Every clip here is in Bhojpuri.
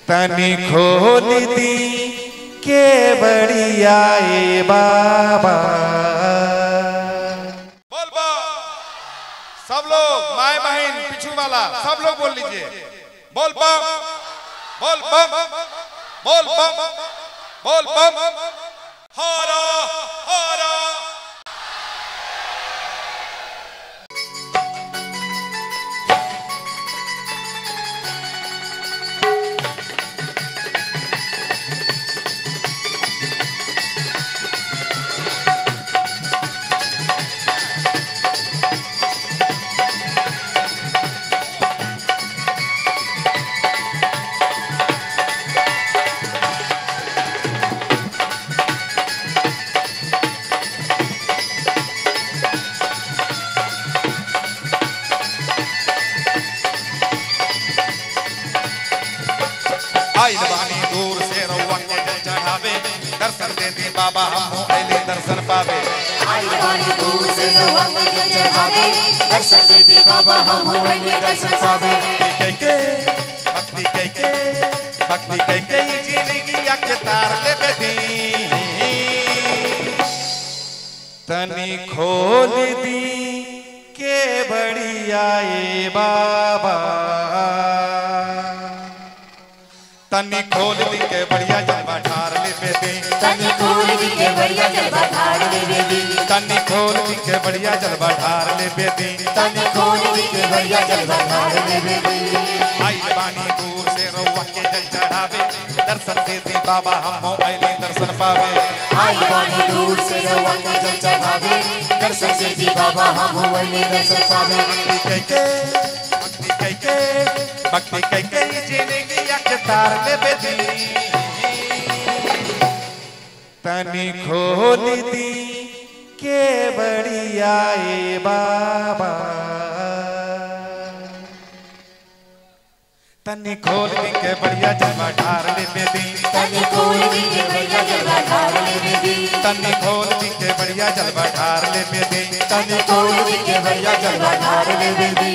तनी खोल दी के बढ़िया ए बाबा। बोल बा सब लोग, माए बहन पिछू वाला सब लोग बोल लीजिए। बोल बम, बोल बम, बोल बम, बोल बम, हरा हरा। आई बानी दूर से रउआ के जल चढ़ावे, दर्शन दे दी बाबा हमो अइले दर्शन पावे। आई बानी दूर से रउआ के जल चढ़ावे, दर्शन दे दी बाबा हमो अइले दर्शन पावे। भक्ति कह के जिंदगी के तार ले बेदी, तनी खोल दी के बढ़िया ए बाबा। तनी खोल दी के बढ़िया जलवा ठार ले बेदी, तनी खोल दी के बढ़िया जलवा ठार ले बेदी, तनी खोल दी के बढ़िया जलवा ठार ले बेदी, तनी खोल दी के बढ़िया जलवा ठार ले बेदी। आई बानी दूर से रउआ के जल चढ़ावे, दर्शन दे दी बाबा हमो अइले दर्शन पावे। आई बानी दूर से रउआ के जल चढ़ावे, दर्शन दे दी बाबा हमो अइले दर्शन पावे। भक्ति कह के जिंदगी के तार ले बेदी, तनी खोल दी के बढ़िया ए बाबा। तनी खोल दी के बढ़िया जलवा ठार ले बेदी, तनी खोल दी के बढ़िया जलवा ठार ले बेदी, तनी खोल दी के बढ़िया जलवा ठार ले बेदी, तनी खोल दी के बढ़िया जलवा ठार ले बेदी।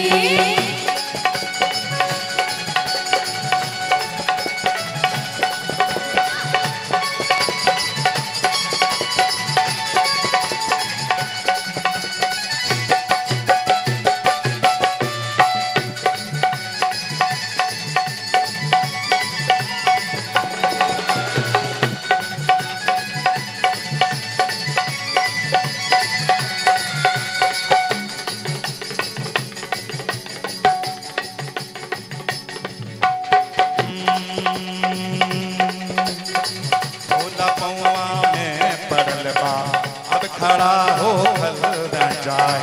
खड़ा हो खल न जाए,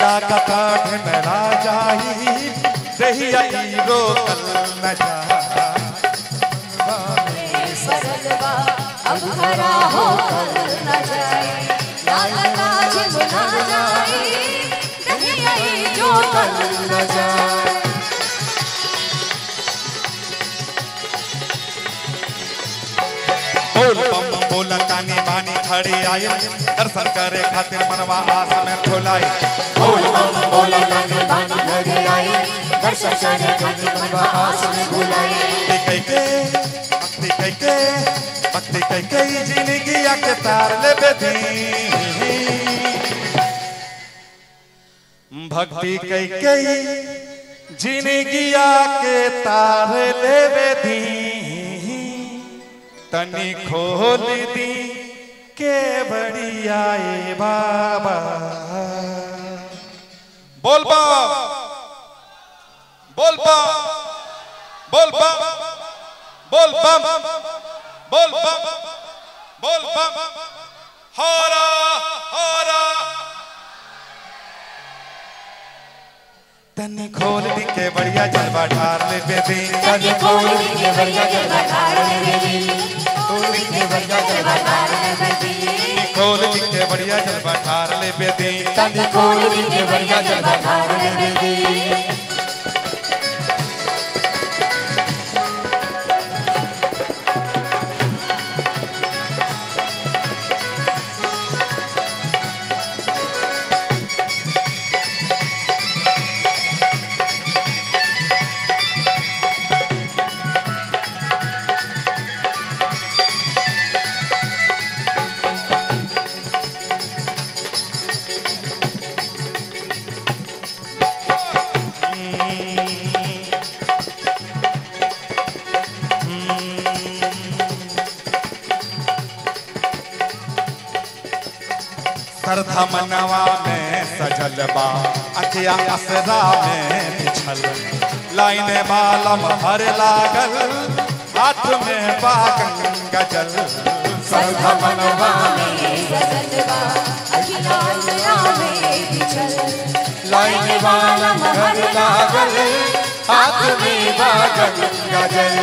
लाका काठ में ना जाही, सही आई रो कल न जाए। सरलवा अब खड़ा हो खल न जाए, लाका काठ में ना जाए, सही आई जो कल न जाए। बोल बम बोला तानी बानी खड़ी आई, दर्शन करे खातिर मनवा आस में फुलाई। बोल बम बोला तानी बानी खड़ी आई, दर्शन करे खातिर मनवा आस में फुलाई। भक्ति कह के जिंदगी के तार ले बेदी, भक्ति कह के जिंदगी के तार ले बेदी, तनी खोल दी के बढ़िया ए बाबा। बोल बम, बोल बम, बोल बम, बोल बम, बोल बम, बोल बम, हरा हरा। तनी खोल दी के बढ़िया जलवा ठार ले बेदी, तनी खोल दी के बढ़िया जलवा ठार ले बेदी, खोल दी के बढ़िया जलवा ठार ले बेदी, खोल दी के बढ़िया जलवा ठार ले बेदी, तनी खोल दी के बढ़िया जलवा ठार ले बेदी। सरधा मनवा में सजल बा अखिया असरा में बिछल लाइन बालम हर लागल हाथ में बा गंगा जल सरधा मनवा में सजल बा अखिया असरा में बिछल लाइन बालम हर लागल हाथ में बा गंगा जल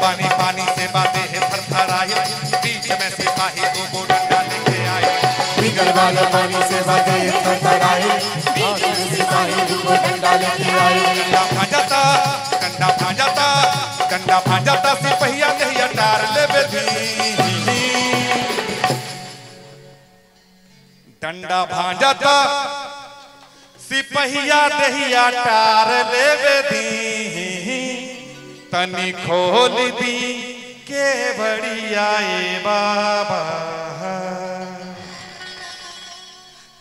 पानी पानी से बातें है थरथराए बीच में सिपाही दो डंडा लेके आए बिगल वाला पानी से बातें थरथराए बीच में सिपाही दो डंडा लेके आए डंडा भांजाता सिपहिया दहिया टार ले बेदी डंडा भांजाता सिपहिया दहिया टार ले बेदी तनी खोल दी के बढ़िया ए बाबा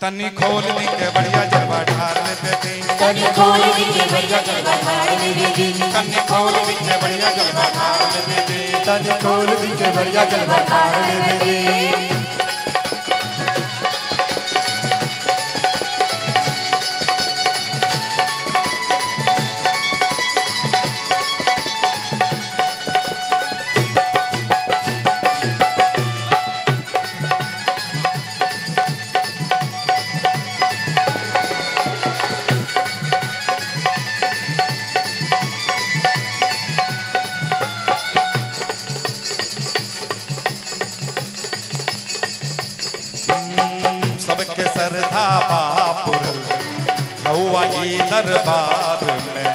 तनी खोल दी के बढ़िया जलवा ढार ले बेदी तनी खोल दी के बढ़िया जलवा ढार ले बेदी तनी खोल दी के बढ़िया जलवा ढार ले बेदी तनी खोल दी के बढ़िया जलवा ढार ले बेदी सबके सरधा बापुर कौआ ई दरबार में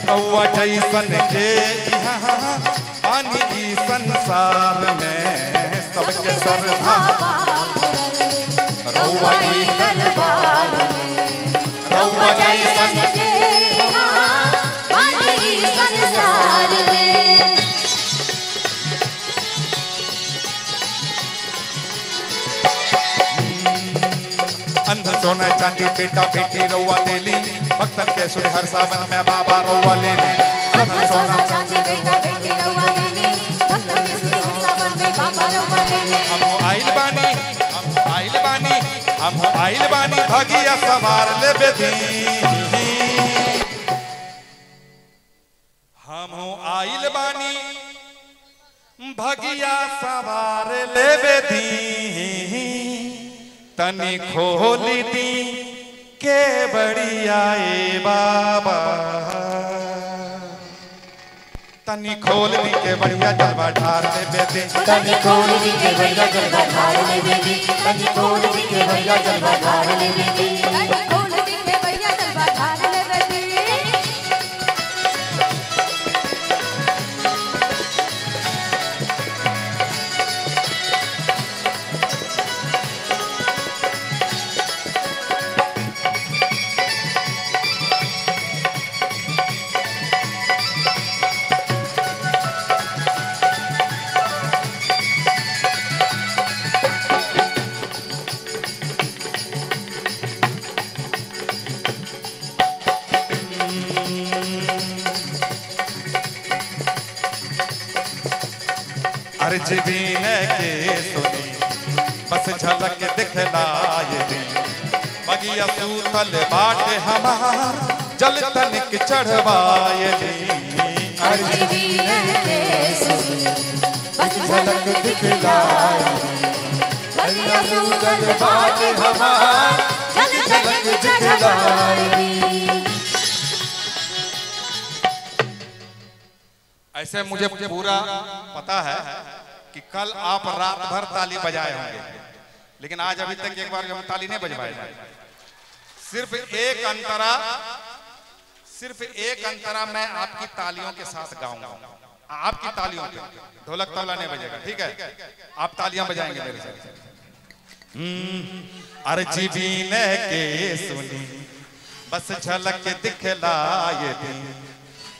कौआ जैसन के यहाँ पानी की संसार में सबके सरधा कौआ ई दरबार में कौआ जैसन के यहाँ पानी की संसार में अंधन सोना चांदी बेटा बेटी रउआ देली भक्तन के सुर हर सावन में बाबा रउआ लेली अंधन सोना चांदी बेटा बेटी रउआ देली भक्तन के सुर हर सावन में बाबा रउआ लेली हम आइल बानी भगिया सवार ले बेदी हम आइल बानी भगिया सवार ले बेदी तनी खोल दी के बढ़िया ए बाबा तनी खोल दी के बढ़िया जलवा ढार ले बेदी तनी खोल दी के बढ़िया जलवा ढार ले बेदी तनी खोल दी के बढ़िया जलवा ढार ले बेदी तनी खोल दी के बढ़िया जलवा ढार ले बेदी अर्ज बीन के सुनी बस झलक दिखलाए दी बगिया सूतल बाट हमार जल तनिक चढ़वाए दी अर्ज बीन के सुनी बस झलक दिखलाए बगिया सूतल बाट हमार जल तनिक चढ़वाए दी ऐसे मुझे पूरा पता है कि कल आप रात भर ताली बजाए होंगे, लेकिन आज अभी तक एक बार हम ताली नहीं बजवाए। सिर्फ एक अंतरा मैं आपकी तालियों के साथ गाऊंगा, आपकी तालियों के, ढोलक तबला नहीं बजेगा, ठीक है? आप तालियां बजाएंगे मेरे साथ। अर्जी बीने के सुनी बस झलक दिखलाए दी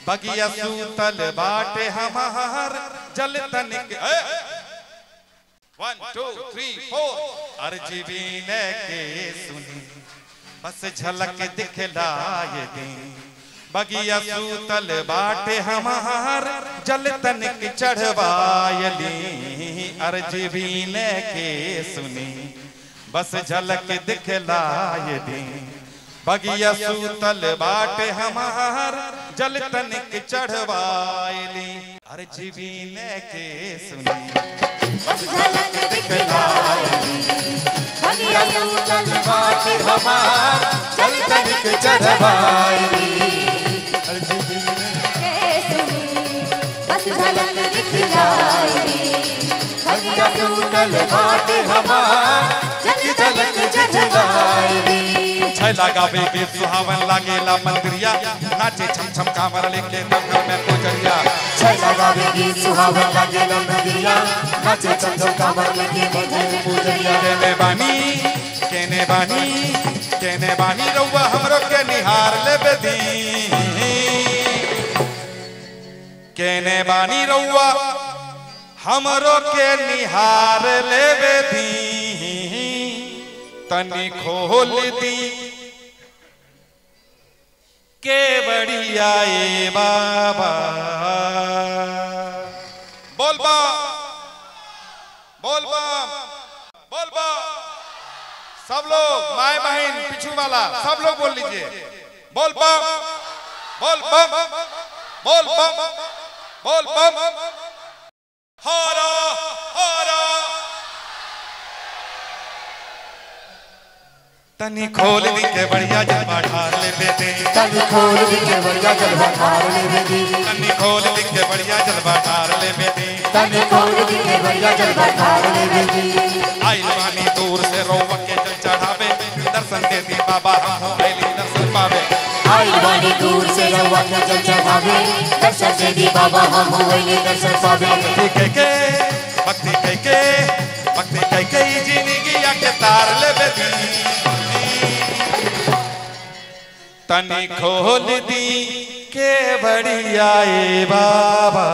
बगिया सूतल बाटे हमार जल तनिक 1 2 3 4 अर्जी बीने के सुनी बस झलक दिखलाए दी बगिया सूतल बाटे हमार जल तनिक चढ़वायली अर्जी बीने के सुनी बस झलक दिखलाय दी बगिया सूतल बाटे हमार जल तनिक चढ़वायली अर्जी बीने के सुनी बस झलक दिखलाय दी बगिया सूतल बाटे हमार जल तनिक चढ़वायली अर्जी बीने के सुनी बस झलक दिखलाय दी बगिया सूतल बाटे हमार जल तनिक चढ़वायली छैला गावे के सुहावन लागेला मंदिरिया नाचे छम छम कांवर लेके घर में पुजरिया छैला गावे के सुहावन लागेला मंदिरिया नाचे छम छम कांवर लेके घर में पुजरिया केने बानी रउआ हमरो के निहार लेबे दी केने बानी रउआ हमरो के निहार लेबे दी तनी खोल दी के बढ़िया ए बाबा बोल बा बोल बा बोल बा सब लोग माए बहन पिछू वाला सब लोग बोल लीजिए बोल बा बोल बम बोल बम बोल बम हारा हारा तनी खोल दी के बढ़िया जलवा ढार ले बेटे तनी खोल दी के बढ़िया जलवा ढार ले बेटे तनी खोल दी के बढ़िया जलवा ढार ले बेटे तनी खोल दी के बढ़िया जलवा ढार ले बेटे आई वानी दूर से रोवा के जल चढ़ावे दर्शन दे दी बाबा हम हो आईली दर्शन पावे आई वानी दूर से रोवा के जल चढ़ावे दर्शन दे दी बाबा हम हो आईली दर्शन पावे भक्ति के जिंदगी के तार ले बेटी तनी खोल दी के बढ़िया ए बाबा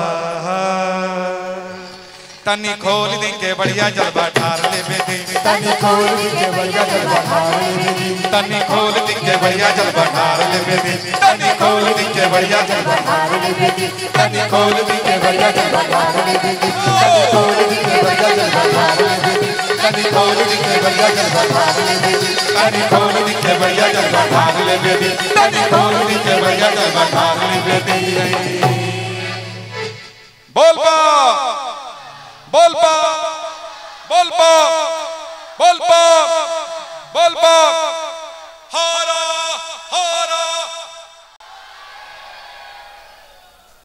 तनी खोल दी के बढ़िया जलवा ढार ले बेटी तनी खोल दी के बढ़िया जलवा ढार ले बेटी तनी खोल दी के बढ़िया जलवा ढार ले बेटी तनी खोल दी के बढ़िया जलवा ढार ले बेटी तनी खोल दी के बढ़िया जलवा ढार ले बेटी तनी खोल दी के बढ़िया जलवा ढार ले बेटी तनी खोल दी के बढ़िया जलवा ढार ले बेटी तनी खोल दी के बढ़िया जलवा ढार ले बेटी तनी खोल दी के बढ़िया जलवा ढार ले बेटी